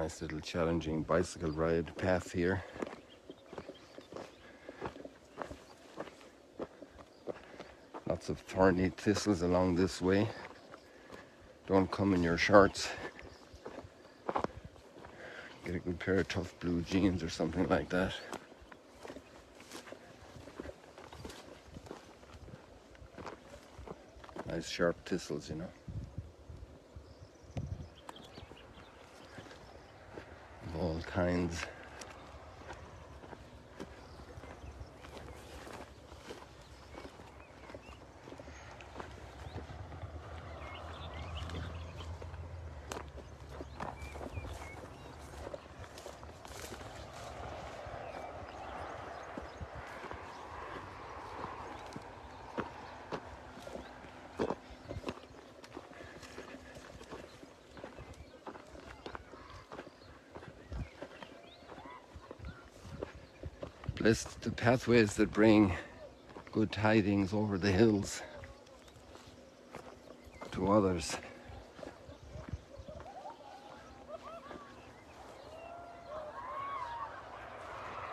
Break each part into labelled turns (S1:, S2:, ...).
S1: Nice little challenging bicycle ride path here. Lots of thorny thistles along this way. Don't come in your shorts. Get a good pair of tough blue jeans or something like that. Nice sharp thistles, you know. Of all kinds. Blessed the pathways that bring good tidings over the hills to others.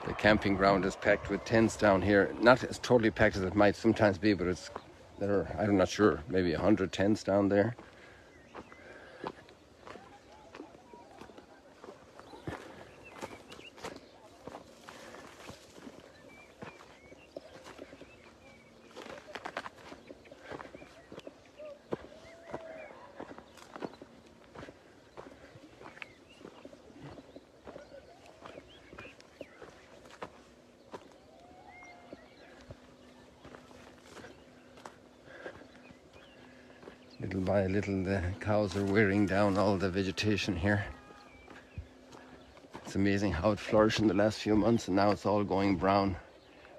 S1: The camping ground is packed with tents down here. Not as totally packed as it might sometimes be, but there are, I'm not sure, maybe 100 tents down there. Little by little, the cows are wearing down all the vegetation here. It's amazing how it flourished in the last few months, and now it's all going brown.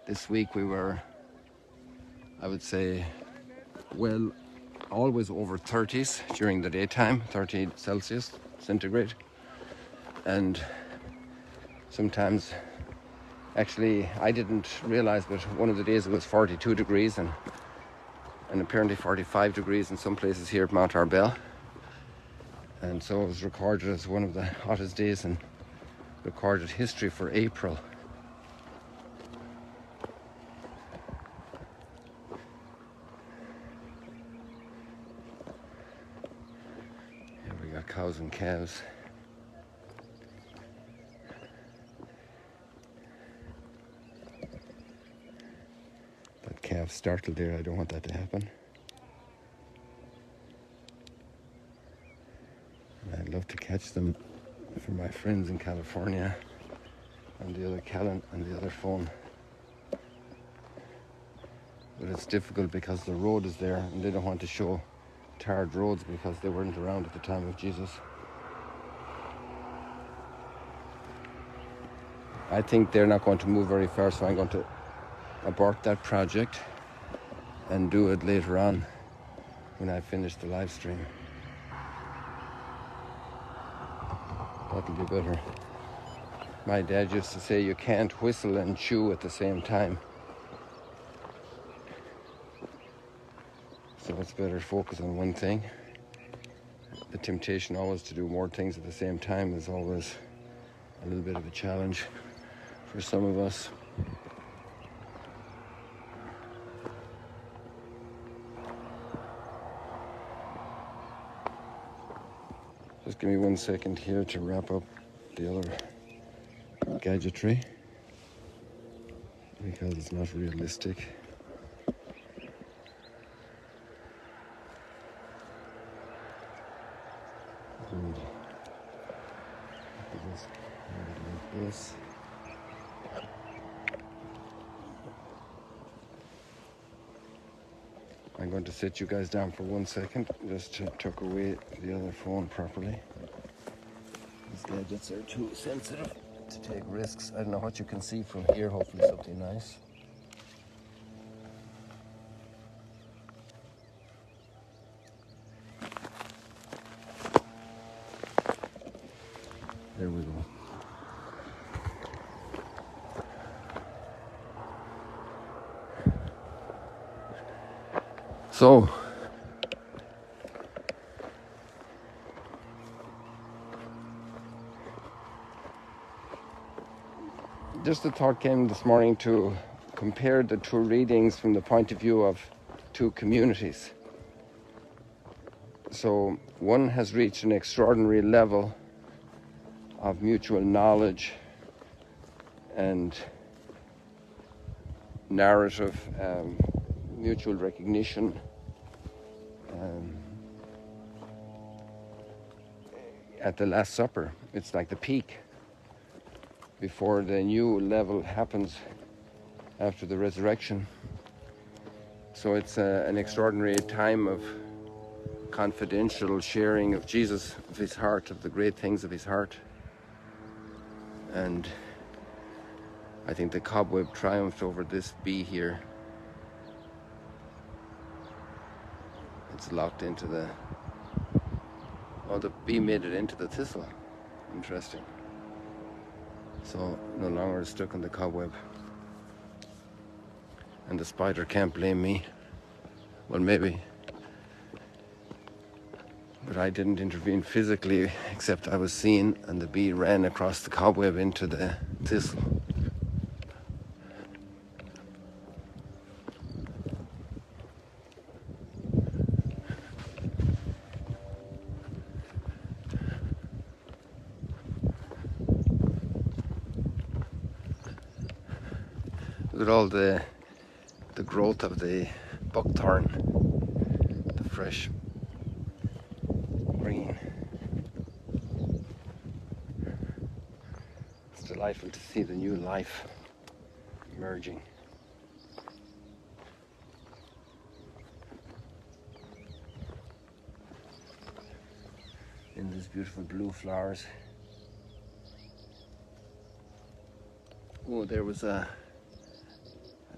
S1: This week we were, I would say, well, always over 30s during the daytime, 30 Celsius, centigrade. And sometimes, actually, I didn't realize, but one of the days it was 42 degrees and apparently 45 degrees in some places here at Mount Arbel. And so it was recorded as one of the hottest days in recorded history for April. Here we got cows and calves. That calf startled there. I don't want that to happen. And I'd love to catch them for my friends in California on the other phone. But it's difficult because the road is there and they don't want to show tarred roads because they weren't around at the time of Jesus. I think they're not going to move very far, so I'm going to abort that project and do it later on when I finish the live stream. That'll be better. My dad used to say you can't whistle and chew at the same time. So it's better to focus on one thing. The temptation always to do more things at the same time is always a little bit of a challenge for some of us. Just give me 1 second here to wrap up the other gadgetry because it's not realistic. Like this. I'm going to sit you guys down for 1 second just to tuck away the other phone properly. These gadgets are too sensitive to take risks. I don't know what you can see from here, hopefully something nice. There we go. So, just the thought came this morning to compare the two readings from the point of view of two communities. So one has reached an extraordinary level of mutual knowledge and narrative, mutual recognition, at the Last Supper. It's like the peak before the new level happens after the resurrection. So it's an extraordinary time of confidential sharing of Jesus, of his heart, of the great things of his heart. And I think the cobweb triumphed over this bee here. It's locked into the... Oh, the bee made it into the thistle. Interesting. So no longer stuck in the cobweb. And the spider can't blame me. Well, maybe. But I didn't intervene physically, except I was seen, and the bee ran across the cobweb into the thistle. Look at all the growth of the buckthorn, the fresh green. It's delightful to see the new life emerging. In these beautiful blue flowers. Oh, there was I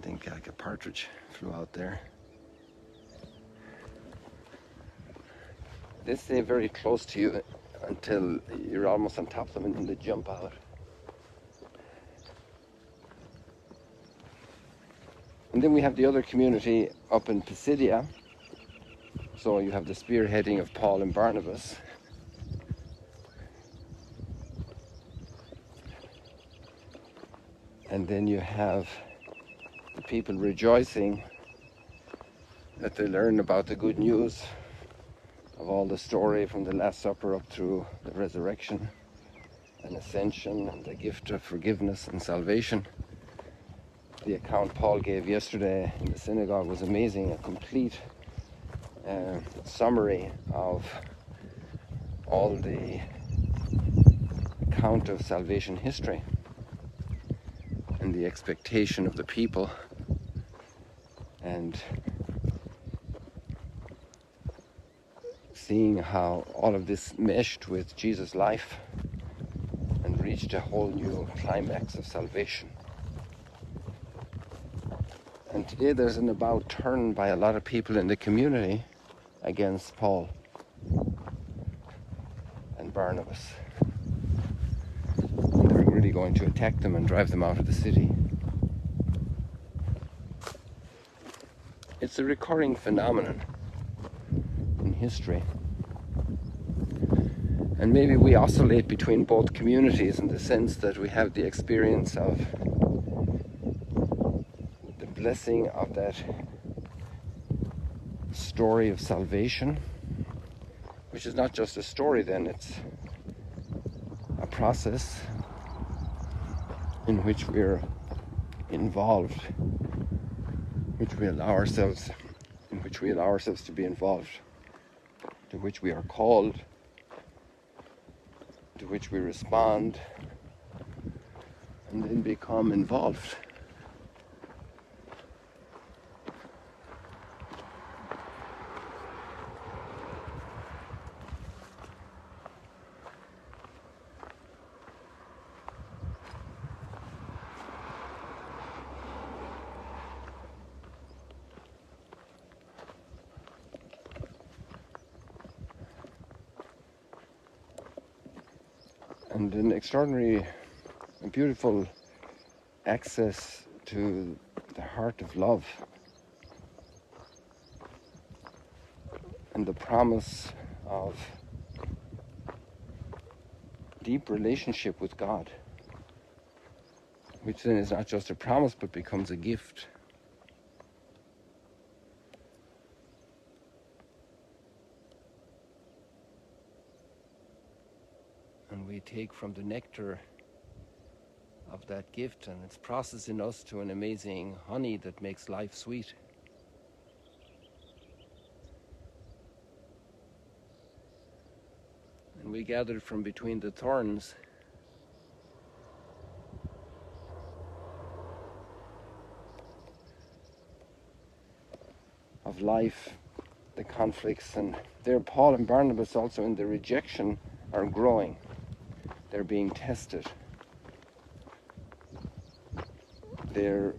S1: think like a partridge flew out there. They stay very close to you until you're almost on top of them, and then they jump out. And then we have the other community up in Pisidia. So you have the spearheading of Paul and Barnabas. And then you have the people rejoicing that they learn about the good news of all the story from the Last Supper up through the resurrection and ascension and the gift of forgiveness and salvation. The account Paul gave yesterday in the synagogue was amazing, a complete summary of all the account of salvation history and the expectation of the people, and seeing how all of this meshed with Jesus' life and reached a whole new climax of salvation. And today there's an about turn by a lot of people in the community against Paul and Barnabas. And they're really going to attack them and drive them out of the city. It's a recurring phenomenon in history. And maybe we oscillate between both communities in the sense that we have the experience of the blessing of that story of salvation, which is not just a story then, it's a process in which we're involved, in which we allow ourselves to be involved, to which we are called, to which we respond, and then become involved. And an extraordinary and beautiful access to the heart of love and the promise of deep relationship with God, which then is not just a promise but becomes a gift. And we take from the nectar of that gift, and it's processed in us to an amazing honey that makes life sweet. And we gathered from between the thorns of life, the conflicts, and there Paul and Barnabas also in the rejection are growing. They're being tested. They're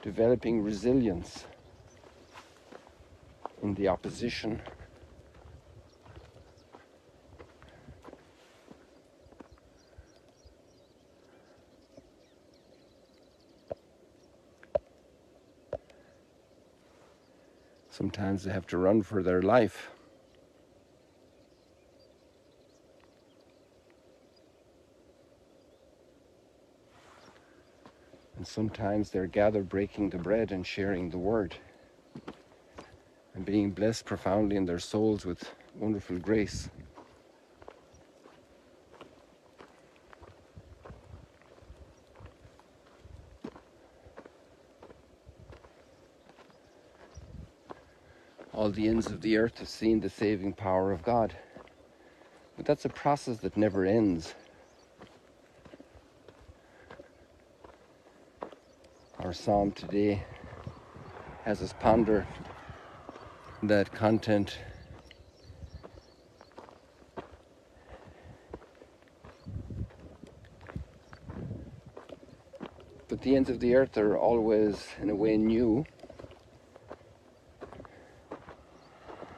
S1: developing resilience in the opposition. Sometimes they have to run for their life. And sometimes they're gathered breaking the bread and sharing the word and being blessed profoundly in their souls with wonderful grace. All the ends of the earth have seen the saving power of God. But that's a process that never ends. Our psalm today has us ponder that content. But the ends of the earth are always, in a way, new.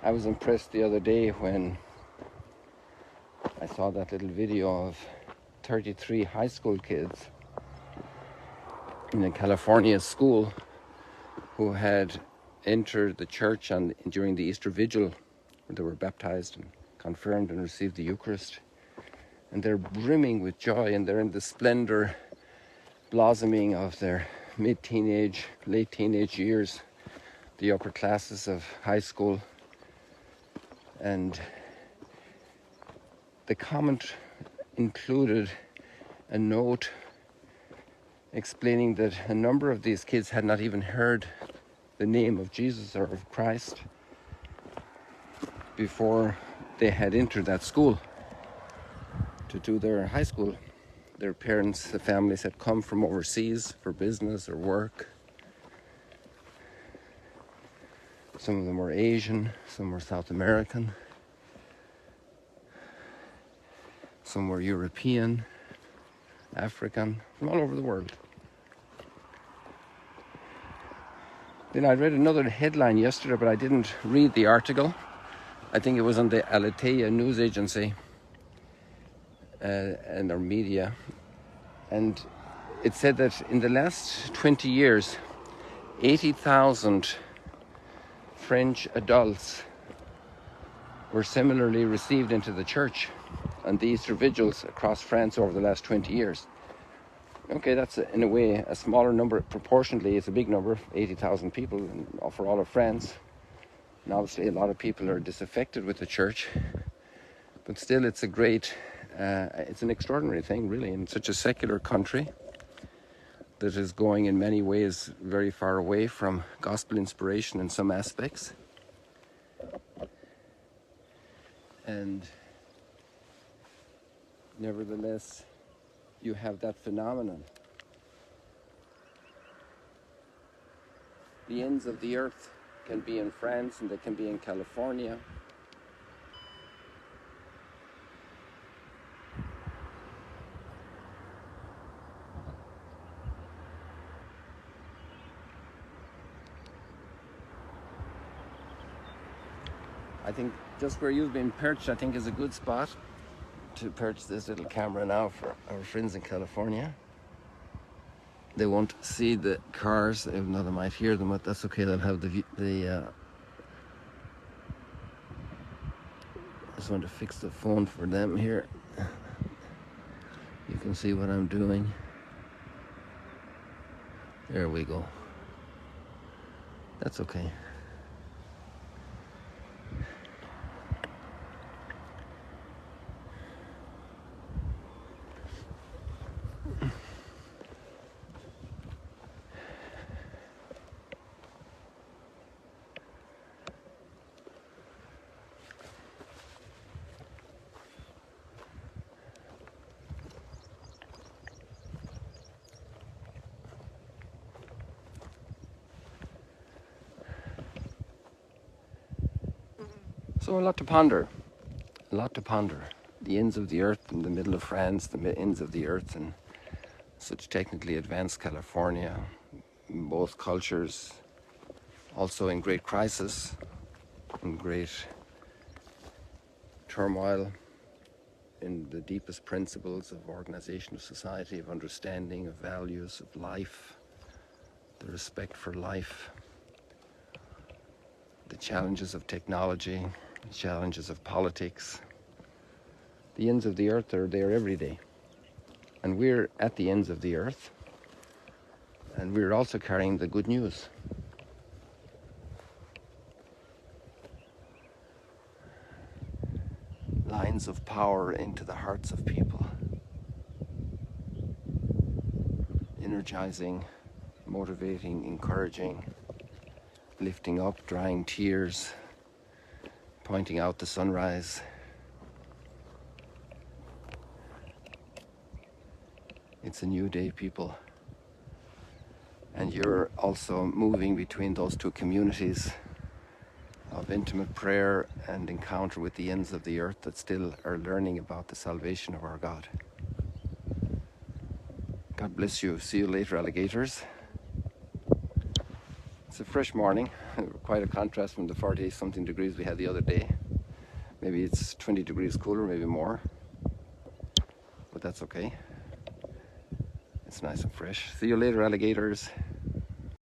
S1: I was impressed the other day when I saw that little video of 33 high school kids in a California school who had entered the church during the Easter Vigil, where they were baptized and confirmed and received the Eucharist. And they're brimming with joy, and they're in the splendor, blossoming of their mid-teenage, late teenage years, the upper classes of high school. And the comment included a note explaining that a number of these kids had not even heard the name of Jesus or of Christ before they had entered that school to do their high school. Their parents, the families had come from overseas for business or work. Some of them were Asian, some were South American, some were European, African, from all over the world. Then I read another headline yesterday, but I didn't read the article. I think it was on the Aleteia news agency and their media. And it said that in the last 20 years, 80,000 French adults were similarly received into the church on the Easter vigils across France over the last 20 years. Okay, that's in a way a smaller number. Proportionately, it's a big number, 80,000 people for all of France. And obviously a lot of people are disaffected with the church. But still, it's a great, it's an extraordinary thing, really, in such a secular country that is going in many ways very far away from gospel inspiration in some aspects. And nevertheless, you have that phenomenon. The ends of the earth can be in France and they can be in California. I think just where you've been perched, I think is a good spot to perch this little camera now for our friends in California. They won't see the cars, even though they might hear them, but that's okay. They'll have the I just want to fix the phone for them here. You can see what I'm doing. There we go. That's okay. So a lot to ponder. A lot to ponder. The ends of the earth in the middle of France, the ends of the earth in such technically advanced California, both cultures also in great crisis, in great turmoil, in the deepest principles of organization of society, of understanding, of values, of life, the respect for life, the challenges of technology, the challenges of politics. The ends of the earth are there every day. And we're at the ends of the earth, and we're also carrying the good news. Lines of power into the hearts of people. Energizing, motivating, encouraging, lifting up, drying tears, pointing out the sunrise. It's a new day, people. And you're also moving between those two communities of intimate prayer and encounter with the ends of the earth that still are learning about the salvation of our God. God bless you. See you later, alligators. It's a fresh morning, quite a contrast from the 40-something degrees we had the other day. Maybe it's 20 degrees cooler, maybe more, but that's okay. It's nice and fresh. See you later, alligators.